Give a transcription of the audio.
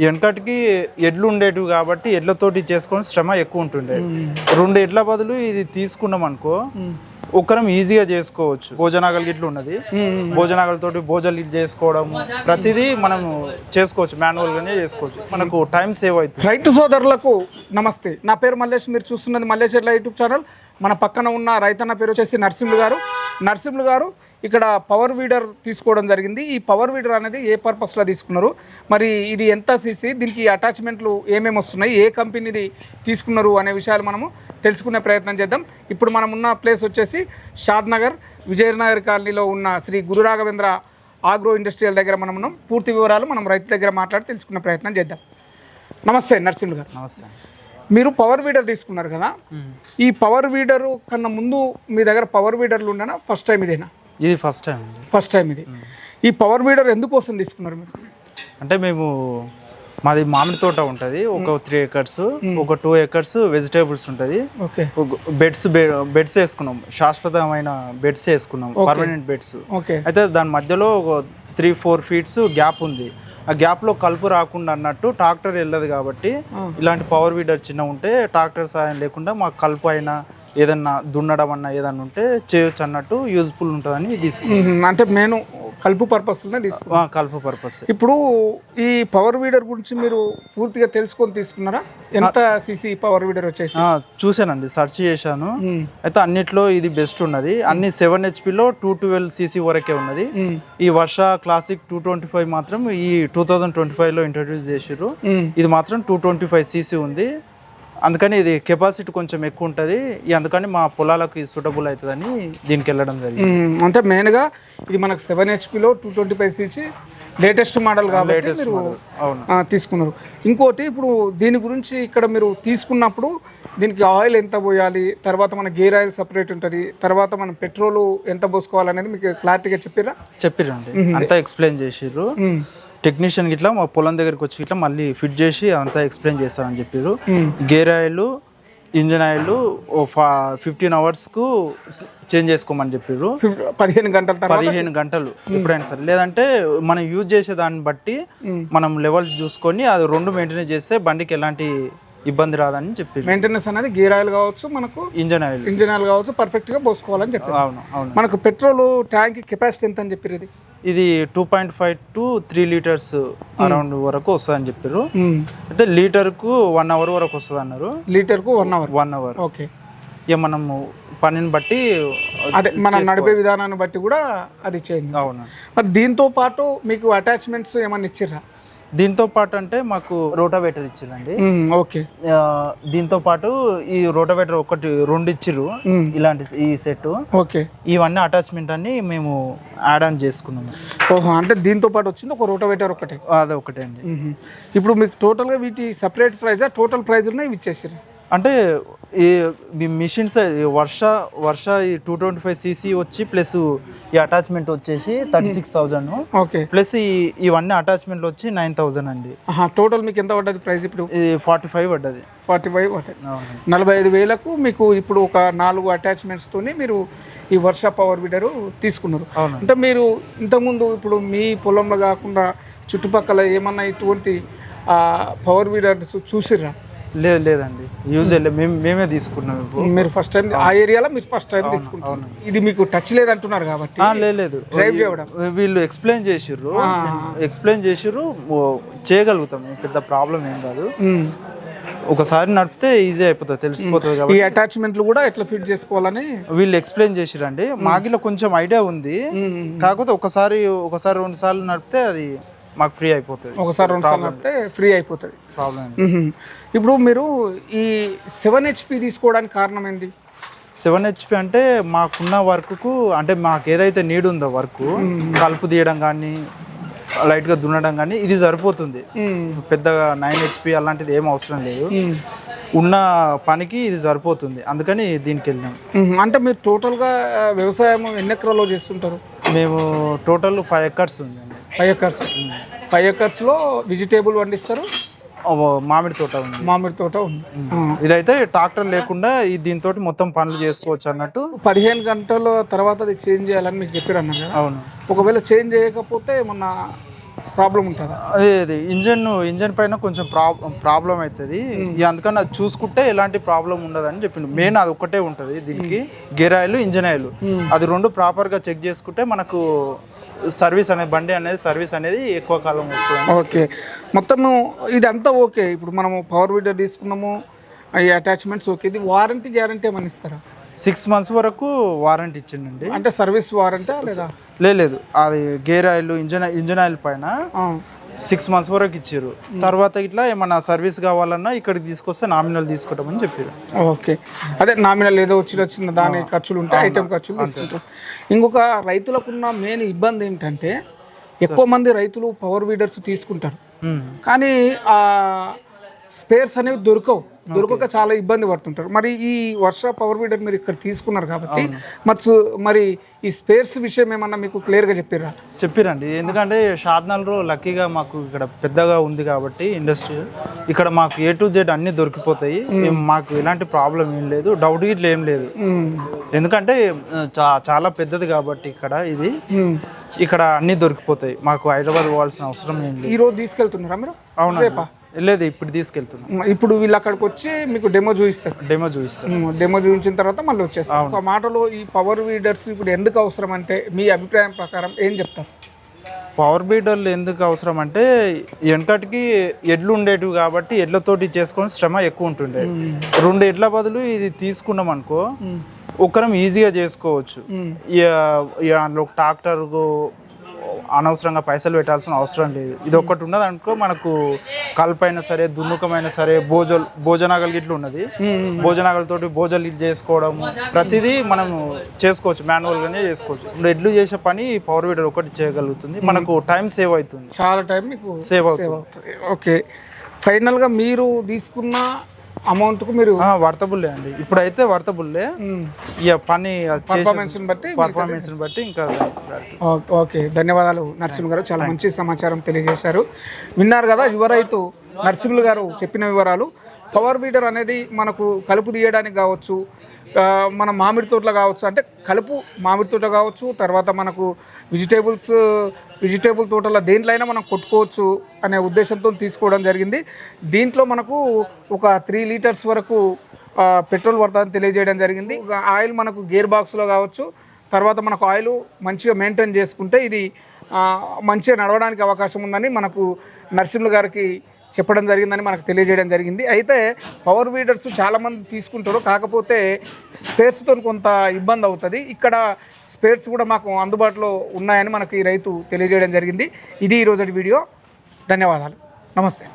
వెనకటికి ఎడ్లు ఉండేటివి కాబట్టి ఎడ్లతోటి చేసుకొని శ్రమ ఎక్కువ ఉంటుండే. 2 ఎడ్ల బదులు ఇది తీసుకున్నాం అనుకో ఒక్కరం ఈజీగా చేసుకోవచ్చు. భోజనాగలు గిట్ల ఉన్నది, భోజనాగలతోటి భోజనాలు చేసుకోవడం ప్రతిదీ మనం చేసుకోవచ్చు, మాన్యువల్ గానే చేసుకోవచ్చు, మనకు టైం సేవ్ అవుతుంది. రైతు సోదరులకు నమస్తే, నా పేరు మల్లేష్, మీరు చూస్తున్నది మల్లేష్ ఎడ్ల యూట్యూబ్ ఛానల్. మన పక్కన ఉన్న రైతన్న పేరు వచ్చేసి నరసింహులు గారు ఇక్కడ పవర్ వీడర్ తీసుకోవడం జరిగింది. ఈ పవర్ వీడర్ అనేది ఏ పర్పస్లో తీసుకున్నారు, మరి ఇది ఎంత సీసీ, దీనికి అటాచ్మెంట్లు ఏమేమి వస్తున్నాయి, ఏ కంపెనీది తీసుకున్నారు అనే విషయాలు మనము తెలుసుకునే ప్రయత్నం చేద్దాం. ఇప్పుడు మనం ఉన్న ప్లేస్ వచ్చేసి షాద్నగర్ విజయనగర్ కాలనీలో ఉన్న శ్రీ గురు రాఘవేంద్ర ఆగ్రో ఇండస్ట్రియల్ దగ్గర మనం ఉన్నాం. పూర్తి వివరాలు మనం రైతు దగ్గర మాట్లాడి తెలుసుకునే ప్రయత్నం చేద్దాం. నమస్తే నరసింహులు గారు. నమస్తే. మీరు పవర్ వీడర్ తీసుకున్నారు కదా, ఈ పవర్ వీడర్ కన్నా ముందు మీ దగ్గర పవర్ వీడర్లు ఉండనా, ఫస్ట్ టైం ఇదేనా? ఇది ఫస్ట్ టైం ఇది. ఈ పవర్ వీడర్ ఎందుకోసం తీసుకున్నారు మీరు? అంటే మాది మామిడి తోట ఉంటుంది, ఒక 3 acres, ఒక 2 acres వెజిటేబుల్స్ ఉంటుంది. బెడ్స్ వేసుకున్నాం, శాశ్వతమైన బెడ్స్ వేసుకున్నాం, పర్మనెంట్ బెడ్స్. అయితే దాని మధ్యలో ఒక 3-4 feet గ్యాప్ ఉంది. ఆ గ్యాప్లో కలుపు రాకుండా అన్నట్టు ట్రాక్టర్ వెళ్ళదు కాబట్టి ఇలాంటి పవర్ వీడర్ చిన్న ఉంటే ట్రాక్టర్ సాయం లేకుండా మాకు కలుపు అయినా ఏదన్నా దున్నడం అన్నా ఏదన్నా ఉంటే చేయొచ్చు అన్నట్టు యూజ్ఫుల్ ఉంటుందని తీసుకున్నాం. అంటే నేను కలుపు పర్పస్లోనే తీసుకున్నాను. కలుపు పర్పస్. ఇప్పుడు ఈ పవర్ వీడర్ గురించి మీరు పూర్తిగా తెలుసుకొని తీసుకున్నారా? ఎంత సీసీ పవర్ వీడర్ వచ్చేసి? చూశానండి, సెర్చ్ చేశాను. అయితే అన్నిట్లో ఇది బెస్ట్ ఉన్నది. అన్ని 7 HPలో 212 cc వరకే ఉన్నది. ఈ వర్ష క్లాసిక్ 225 మాత్రం ఈ 2025లో ఇంట్రడ్యూస్ చేసిర్రు. ఇది మాత్రం 225 cc ఉంది. అందుకని ఇది కెపాసిటీ కొంచెం ఎక్కువ ఉంటుంది, అందుకని మా పొలాలకు సూటబుల్ అవుతుందని దీనికి వెళ్ళడం జరిగింది. అంటే మెయిన్గా ఇది మనకు 7 HPలో 225 cc లేటెస్ట్ మోడల్ కాబట్టి తీసుకున్నారు. ఇంకోటి, ఇప్పుడు దీని గురించి ఇక్కడ మీరు తీసుకున్నప్పుడు దీనికి ఆయిల్ ఎంత పోయాలి, తర్వాత మన గేర్ ఆయిల్ సపరేట్ ఉంటుంది, తర్వాత మనం పెట్రోల్ ఎంత పోసుకోవాలనేది మీకు క్లారిటీగా చెప్పిర్రండి. అంతా ఎక్స్ప్లెయిన్ చేసిర్రు. టెక్నీషియన్ గిట్లా మా పొలం దగ్గరికి వచ్చి ఇట్లా మళ్ళీ ఫిట్ చేసి అంతా ఎక్స్ప్లెయిన్ చేస్తారని చెప్పారు. Gear oil, engine oil 15 hours change చేసుకోమని చెప్పారు. 15 గంటలు ఎప్పుడైనా సరే. లేదంటే మనం యూజ్ చేసే దాన్ని బట్టి మనం లెవెల్ చూసుకొని అది 2 మెయింటైన్ చేస్తే బండికి ఎలాంటి ఇబ్బంది రాదని చెప్పి. మెయింటెనెన్స్ అనేది గేర్ ఆయిల్ కావచ్చు, మనకు ఇంజన్ ఆయిల్ కావచ్చు, పర్ఫెక్ట్ గా పోసుకోవాలని చెప్పి. అవును. మనకు పెట్రోల్ ట్యాంక్ కెపాసిటీ ఎంత అని చెప్పారు? ఇది 2.5 to 3 liters అరౌండ్ వరకు వస్తుందని చెప్పారు. అయితే లీటర్కు 1 hour వరకు వస్తుంది అన్నారు. లీటర్కు 1 hour. ఓకే. ఇక మనము పనిని బట్టి అదే మనం నడిపే విధానాన్ని బట్టి కూడా అది చేంజ్. అవును. మరి దీంతో పాటు మీకు అటాచ్మెంట్స్ ఏమన్నా ఇచ్చిర్రా? దీంతో పాటు అంటే మాకు రోటావేటర్ ఇచ్చిరండి. ఓకే. దీంతో పాటు ఈ రోటావేటర్ 2 ఇచ్చిర్రు, ఇలాంటి ఈ సెట్. ఓకే. ఇవన్నీ అటాచ్మెంట్ అన్ని మేము యాడ్ ఆన్ చేసుకున్నాము. ఓహో, అంటే దీంతో పాటు వచ్చింది ఒక రోటావేటర్ ఒకటే? అదే ఒకటే అండి. ఇప్పుడు మీకు టోటల్గా వీటి సపరేట్ ప్రైజా, టోటల్ ప్రైజ్ ఉన్నాయి ఇవి ఇచ్చేసారు? అంటే ఈ మిషన్స్ వర్ష ఈ 225 cc వచ్చి ప్లస్ ఈ అటాచ్మెంట్ వచ్చేసి 36,000. ఓకే. ప్లస్ ఇవన్నీ అటాచ్మెంట్లు వచ్చి 9,000 అండి. టోటల్ మీకు ఎంత పడ్డది ప్రైస్? ఇప్పుడు ఇది 45 పడ్డది. 45 పడ్డది. 45,000కు మీకు ఇప్పుడు ఒక 4 అటాచ్మెంట్స్ తోని మీరు ఈ వర్ష పవర్ వీడర్ తీసుకున్నారు. అంటే మీరు ఇంతకుముందు ఇప్పుడు మీ పొలంలో కాకుండా చుట్టుపక్కల ఏమన్నా ఇటువంటి పవర్ వీడర్స్ చూసిర్రా? లేదండి, యూజ్ మేమే తీసుకున్నాం. మీరు ఫస్ట్ టైం ఆ ఏరియాలో మీరు ఫస్ట్ టైం తీసుకుంటారు. ఇది మీకు టచ్ లేదంటున్నారు కాబట్టి? లేదు, వీళ్ళు ఎక్స్ప్లెయిన్ చేసిర్రు, చేయగలుగుతాం, పెద్ద ప్రాబ్లం ఏం కాదు. ఒకసారి నడిపితే ఈజీ అయిపోతుంది, తెలిసిపోతుంది. ఈ అటాచ్మెంట్లు కూడా ఎట్లా ఫిట్ చేసుకోవాలని వీళ్ళు ఎక్స్ప్లెయిన్ చేసిరండి. మాకిలో కొంచెం ఐడియా ఉంది, కాకపోతే ఒకసారి 2 సార్లు నడిపితే అది మాకు ఫ్రీ అయిపోతుంది. ఒకసారి 2 సార్లు నడిపితే ఫ్రీ అయిపోతుంది, ప్రాబ్లం. ఇప్పుడు మీరు ఈ 7 HP తీసుకోవడానికి కారణం ఏంటి? 7 HP అంటే మాకున్న వర్క్కు, అంటే మాకు ఏదైతే నీడ్ ఉందో వర్క్, కలుపు తీయడం కానీ లైట్గా దున్నడం కానీ ఇది సరిపోతుంది. పెద్దగా 9 HP అలాంటిది ఏం అవసరం లేదు, ఉన్న పనికి ఇది సరిపోతుంది. అందుకని దీనికి వెళ్ళాం. అంటే మీరు టోటల్గా వ్యవసాయం ఎన్ని ఎకరాల్లో చేస్తుంటారు? మేము టోటల్ 5 acres ఉందండి. 5 acresలో వెజిటేబుల్ పండిస్తారు, మామిడి తోట ఉంది. ఇదైతే ట్రాక్టర్ లేకుండా దీంతో మొత్తం పనులు చేసుకోవచ్చు అన్నట్టు. 15 గంటల తర్వాత అది చేంజ్ చేయాలని మీకు చెప్పారు అన్నారు కదా? అవును. ఒకవేళ చేంజ్ చేయకపోతే ఏమన్నా ప్రాబ్లం ఉంటుందా? అదే ఇంజన్ పైన కొంచెం ప్రాబ్లం అవుతుంది, అందుకని అది చూసుకుంటే ఎలాంటి ప్రాబ్లం ఉండదని చెప్పిండు. మెయిన్ అది ఒక్కటే ఉంటుంది దీనికి, గేర్ ఆయిల్, ఇంజన్ ఆయిల్, అది రెండు ప్రాపర్గా చెక్ చేసుకుంటే మనకు సర్వీస్ అనేది, బండి అనేది సర్వీస్ అనేది ఎక్కువ కాలం వస్తుంది. ఓకే, మొత్తము ఇదంతా ఓకే. ఇప్పుడు మనము పవర్ వీడర్ తీసుకున్నాము, ఈ అటాచ్మెంట్స్ ఓకే. ఇది వారంటీ గ్యారంటీ ఏమని ఇస్తారా? 6 months వరకు వారంటీ ఇచ్చిండండి. అంటే సర్వీస్ వారంటీ లేదా? లేదు, అది గేర్ ఆయిల్, ఇంజన్ ఆయిల్ పైన 6 months వరకు ఇచ్చారు. తర్వాత ఇట్లా ఏమన్నా సర్వీస్ కావాలన్నా ఇక్కడికి తీసుకొస్తే నామినల్ తీసుకుంటామని చెప్పారు. ఓకే, అదే నామినల్ ఏదో చిన్న దాని ఖర్చులు ఉంటాయి, ఐటమ్ ఖర్చులు తీసుకుంటారు. ఇంకొక రైతులకున్న మెయిన్ ఇబ్బంది ఏంటంటే ఎక్కువ మంది రైతులు పవర్ వీడర్స్ తీసుకుంటారు, కానీ ఆ స్పేర్స్ అనేవి దొరకక చాలా ఇబ్బంది పడుతుంటారు. మరి ఈ వర్ష పవర్ వీడర్ మీరు ఇక్కడ తీసుకున్నారు కాబట్టి మరి ఈ స్పేర్స్ విషయం ఏమన్నా మీకు క్లియర్గా చెప్పిరండి. ఎందుకంటే షాద్నగర్లో లక్కీగా మాకు ఇక్కడ పెద్దగా ఉంది కాబట్టి ఇండస్ట్రీ, ఇక్కడ మాకు A to Z అన్ని దొరికిపోతాయి. మాకు ఎలాంటి ప్రాబ్లం ఏం లేదు, డౌట్ ఇట్లా ఏం లేదు. ఎందుకంటే చాలా పెద్దది కాబట్టి ఇక్కడ అన్ని దొరికిపోతాయి, మాకు హైదరాబాద్ పోవాల్సిన అవసరం ఏం లేదు. ఈ రోజు తీసుకెళ్తున్నారా మీరు? అవునా? లేదు, ఇప్పుడు తీసుకెళ్తున్నాం. ఇప్పుడు వీళ్ళు అక్కడికి వచ్చి మీకు డెమో చూపిస్తారు. డెమో చూపించిన తర్వాత మళ్ళీ వచ్చేస్తారు. ఒక మాటలో ఈ పవర్ వీడర్స్ ఇప్పుడు ఎందుకు అవసరం అంటే మీ అభిప్రాయం ప్రకారం ఏం చెప్తారు? పవర్ బీడర్లు ఎందుకు అవసరం అంటే వెనకటికి ఎడ్లు ఉండేటివి కాబట్టి ఎడ్లతోటి చేసుకొని శ్రమ ఎక్కువ ఉంటుండే. 2 ఎడ్ల బదులు ఇది తీసుకున్నాం అనుకో, ఒకరం ఈజీగా చేసుకోవచ్చు. అందులో ట్రాక్టర్ అనవసరంగా పైసలు పెట్టాల్సిన అవసరం లేదు. ఇది ఒక్కటి ఉన్నది అనుకో, మనకు కల్పైనా సరే, దున్నుకమైనా సరే, భోజనాగలు గిట్లు ఉన్నది, భోజనాగలతోటి భోజనాలు ఇటు చేసుకోవడము ప్రతిదీ మనం చేసుకోవచ్చు, మాన్యువల్గానే చేసుకోవచ్చు. ఇప్పుడు ఎడ్లు చేసే పని పవర్ వీడర్ ఒకటి చేయగలుగుతుంది, మనకు టైం సేవ్ అవుతుంది, చాలా టైం మీకు సేవ్ అవుతుంది. ఓకే, ఫైనల్గా మీరు తీసుకున్న అమౌంట్కు మీరు వర్తబుల్లే అండి, ఇప్పుడైతే వర్తబుల్లే. ఇక పని పర్ఫార్మెన్స్ బట్టి ఇంకా. ఓకే, ధన్యవాదాలు నరసింహ గారు, చాలా మంచి సమాచారం తెలియజేశారు. విన్నారు కదా యువ రైతు నరసింహులు గారు చెప్పిన వివరాలు. పవర్ వీడర్ అనేది మనకు కలుపు తీయడానికి కావచ్చు, మన మామిడి తోటలో కావచ్చు, అంటే కలుపు మామిడి తోట కావచ్చు, తర్వాత మనకు వెజిటేబుల్ తోటలో దేంట్లైనా మనం కొట్టుకోవచ్చు అనే ఉద్దేశంతో తీసుకోవడం జరిగింది. దీంట్లో మనకు ఒక 3 లీటర్స్ వరకు పెట్రోల్ పడుతుందని తెలియజేయడం జరిగింది. ఆయిల్ మనకు గేర్ బాక్స్లో కావచ్చు, తర్వాత మనకు ఆయిల్ మంచిగా మెయింటైన్ చేసుకుంటే ఇది మంచిగా నడవడానికి అవకాశం ఉందని మనకు నరసింహులు గారికి చెప్పడం జరిగిందని మనకు తెలియజేయడం జరిగింది. అయితే పవర్ వీడర్స్ చాలామంది తీసుకుంటారు, కాకపోతే స్పేర్స్తో కొంత ఇబ్బంది అవుతుంది. ఇక్కడ స్పేర్స్ కూడా మాకు అందుబాటులో ఉన్నాయని మనకు ఈ రైతు తెలియజేయడం జరిగింది. ఇది ఈరోజు వీడియో. ధన్యవాదాలు. నమస్తే.